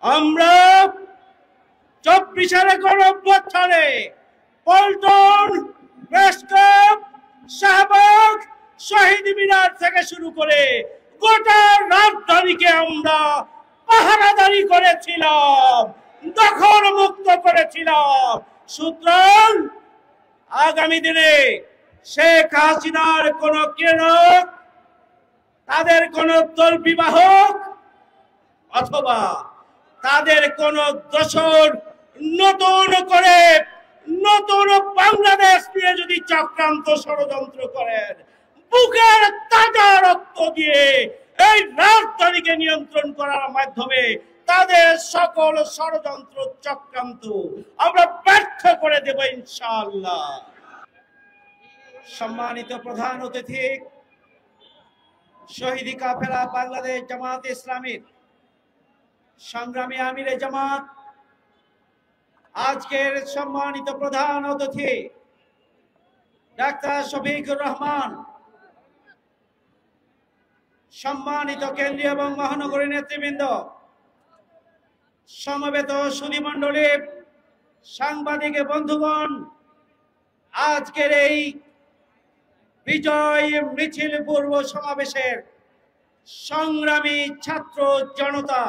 আমরা 24 গণঅভ্যুত্থানে পল্টন, প্রেসক্লাব, শাহবাগ, শহীদ মিনার থেকে শুরু করে গোটা রাজধানীকে আমরা পাহারাদারি করেছিলাম, দখল মুক্ত করেছিলাম। সুতরাং আগামী দিনে শেখ হাসিনার কোন কিরণক, তাদের কোন দল বিবাহক অথবা তাদের কোন দোসর নতুন করে নতুন বাংলাদেশ নিয়ে যদি চক্রান্ত ষড়যন্ত্র করেন, বুকের তাজা রক্ত দিয়ে এই রাজধানীকে নিয়ন্ত্রণ করার মাধ্যমে তাদের সকল ষড়যন্ত্র চক্রান্ত আমরা ব্যর্থ করে দেব ইনশাআল্লাহ। সম্মানিত প্রধান অতিথি, শহীদি কাফেলা বাংলাদেশ জামাত ইসলামীর সংগ্রামী আমিরে জামাত, আজকের সম্মানিত প্রধান অতিথি ডাক্তার শফিকুর রহমান, সম্মানিত কেন্দ্রীয় এবং মহানগরী নেতৃবৃন্দ, সমবেত সুধীমণ্ডলী, সাংবাদিক বন্ধুগণ, আজকের এই বিজয় মিছিল পূর্ব সমাবেশের সংগ্রামী ছাত্র জনতা,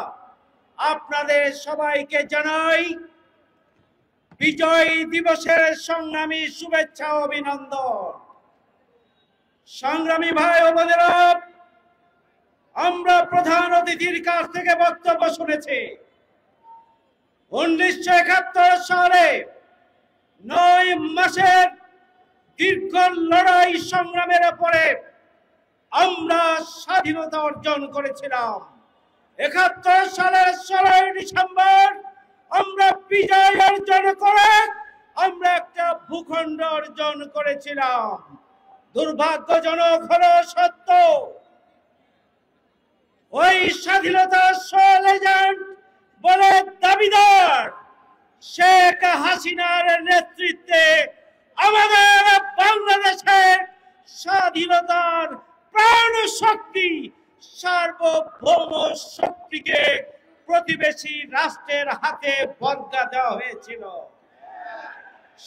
আপনাদের সবাইকে জানাই বিজয় দিবসের সংগ্রামী শুভেচ্ছা ও অভিনন্দন। সংগ্রামী ভাই ও বোনেরা, আমরা প্রধান অতিথির কাছ থেকে বক্তব্য শুনেছি। 1971 সালে 9 মাসের দীর্ঘ লড়াই সংগ্রামের পরে আমরা স্বাধীনতা অর্জন করেছিলাম। 71 সালের 16 ডিসেম্বর আমরা বিজয় অর্জন করে আমরা একটা ভূখণ্ড অর্জন করেছিলাম। দুর্ভাগ্যজনক হলো সত্য, ওই স্বাধীনতা সোল এজেন্ট বলে দাবিদার শেখ হাসিনার নেতৃত্বে আমাদের বাংলাদেশের স্বাধীনতার প্রাণ শক্তি, সার্বভৌম শক্তিকে প্রতিবেশী রাষ্ট্রের হাতে বর্গা দেওয়া হয়েছিল।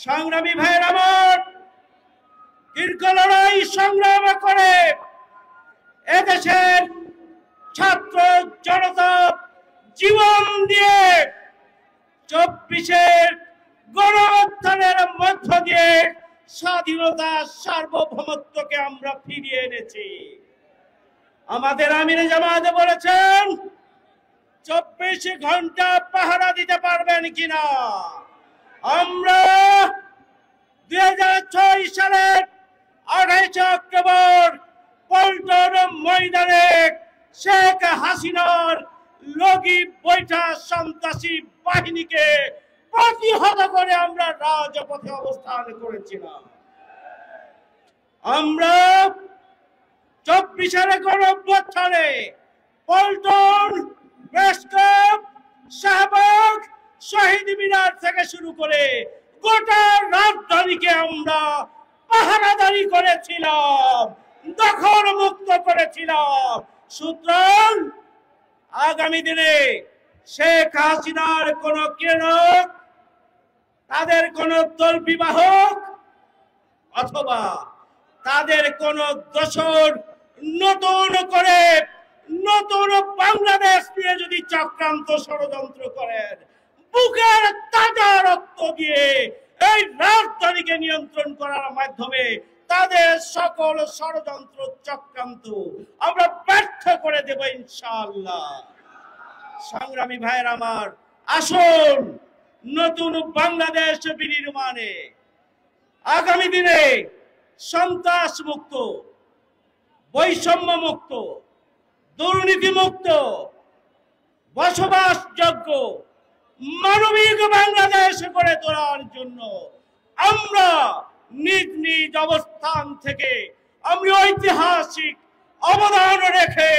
সংগ্রামী ভাইয়ের আমার, দীর্ঘ লড়াই সংগ্রাম করে এদেশের ছাত্র জনতা জীবন দিয়ে 24 গণঅভ্যুত্থানের মধ্য দিয়ে স্বাধীনতা সার্বভৌমত্বকে আমরা ফিরিয়ে এনেছি। আমাদের আমিরে জামাত বলেছেন 24 ঘন্টা পাহারা দিতে পারবেন কিনা। আমরা 2006 সালের 28 অক্টোবর পল্টন ময়দানে শেখ হাসিনার লগি বৈঠা সন্ত্রাসী বাহিনীকে প্রতিহত করে আমরা রাজপথে অবস্থান করেছিলাম। আমরা 24 গণঅভ্যুত্থানে পল্টন, প্রেসক্লাব, শাহবাগ, শহীদ মিনার থেকে শুরু করে গোটা রাজধানীকে আমরা পাহারাদারি করেছিলাম, দখল মুক্ত করেছিলাম। সুতরাং আগামী দিনে শেখ হাসিনার কোন কিরণক, তাদের কোন দল বিবাহক অথবা তাদের কোন দোসর নতুন করে নতুন বাংলাদেশ নিয়ে যদি চক্রান্ত ষড়যন্ত্র করেন, বুকের তাজা রক্ত দিয়ে এই রাজধানীকে নিয়ন্ত্রণ করার মাধ্যমে তাদের সকল ষড়যন্ত্র চক্রান্ত আমরা ব্যর্থ করে দেব ইনশাআল্লাহ। সংগ্রামী ভাইয়ের আমার, আসুন নতুন বাংলাদেশ বিনির্মাণে আগামী দিনে সন্ত্রাস মুক্ত, বৈষম্য মুক্ত, দুর্নীতি মুক্ত, বসবাসযোগ্য মানবিক বাংলাদেশ গড়ে তোলার জন্য আমরা নিজ নিজ অবস্থান থেকে আমরা ঐতিহাসিক অবদান রেখে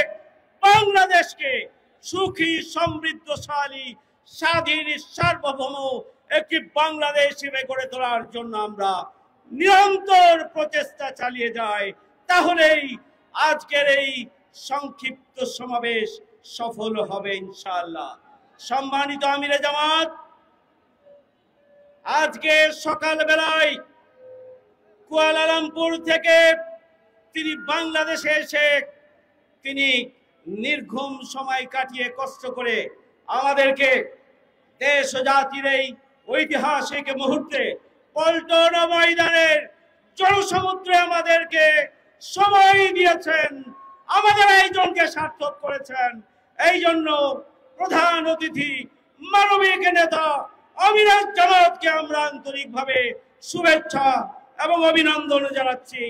বাংলাদেশকে সুখী, সমৃদ্ধশালী, স্বাধীন, সার্বভৌম একটি বাংলাদেশ হিসেবে গড়ে তোলার জন্য আমরা নিরন্তর প্রচেষ্টা চালিয়ে যাই। তাহলেই আজকের এই সংক্ষিপ্ত সমাবেশ সফল হবে ইনশাআল্লাহ। সম্মানিত আমিরে জামাত, আজকে সকাল বেলায় কুয়ালালামপুর থেকে তিনি বাংলাদেশে এসে তিনি নির্ঘুম সময় কাটিয়ে কষ্ট করে আমাদেরকে দেশ ও জাতির এই ঐতিহাসিক মুহূর্তে পল্টন ময়দানের জনসমুদ্রে আমাদেরকে সময় দিয়েছেন, আমাদের আয়োজনকে সার্থক করেছেন। এই জন্য প্রধান অতিথি মানবিক নেতা আমিরে জামাতকে আমরা আন্তরিকভাবে শুভেচ্ছা এবং অভিনন্দন জানাচ্ছি।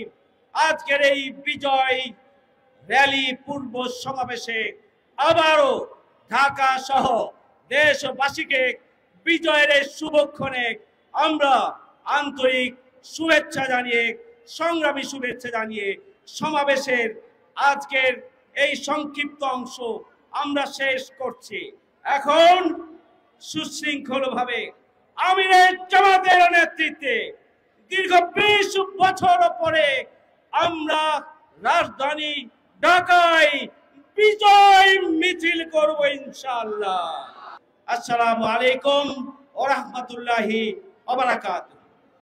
আজকের এই বিজয় র্যালি পূর্ব সমাবেশে আবারও ঢাকা সহ দেশবাসীকে বিজয়ের এই শুভক্ষণে আমরা আন্তরিক শুভেচ্ছা জানিয়ে, সংগ্রামী শুভেচ্ছা জানিয়ে সমাবেশের আজকের এই সংক্ষিপ্ত অংশ আমরা শেষ করছি। এখন সুশৃঙ্খলভাবে আমিরে জামাতের নেতৃত্বে দীর্ঘ 20 বছর পরে আমরা রাজধানী ঢাকায় বিজয় মিছিল করব ইনশাআল্লাহ। আসসালামু আলাইকুম ওয়া রাহমাতুল্লাহি ওয়া বারাকাতুহু।